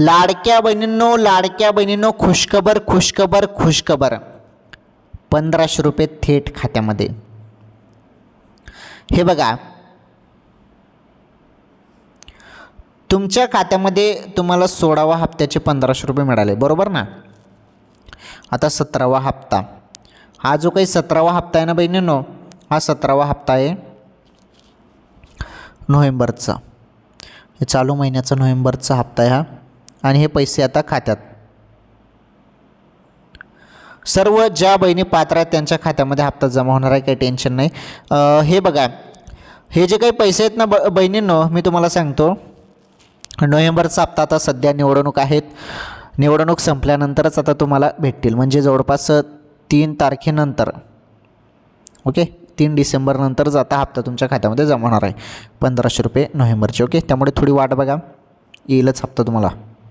लाडक्या बहिणींनो खुशखबर खुशखबर खुशखबर, 1500 रुपये थेट खात्यामध्ये. हे बघा, तुमच्या खात्यामध्ये तुम्हाला 16व्या हप्त्याचे 1500 रुपये मिळाले, बरोबर ना. आता 17वा हप्ता, हा जो काही 17वा हप्ता आहे ना बहिणींनो, हा 17वा हप्ता आहे नोव्हेंबरचा. हे चालू महिन्याचा नोव्हेंबरचा हप्ता आहे हा. आणि हे पैसे आता खात्यात. सर्व ज्या बहिणी पात्र आहेत त्यांच्या खात्यामध्ये हप्ता जमा होणार आहे, काही टेन्शन नाही. हे बघा, हे जे काही पैसे आहेत ना बहिणींनो, मी तुम्हाला सांगतो, नोव्हेंबरचा हप्ता आता सध्या निवडणूक आहेत, निवडणूक संपल्यानंतरच आता तुम्हाला भेटतील. म्हणजे जवळपास 3 तारखेनंतर, ओके, 3 डिसेंबरनंतरच आता हप्ता तुमच्या खात्यामध्ये जमा होणार आहे 1500 रुपये नोव्हेंबरचे. ओके, त्यामुळे थोडी वाट बघा, येईलच हप्ता तुम्हाला.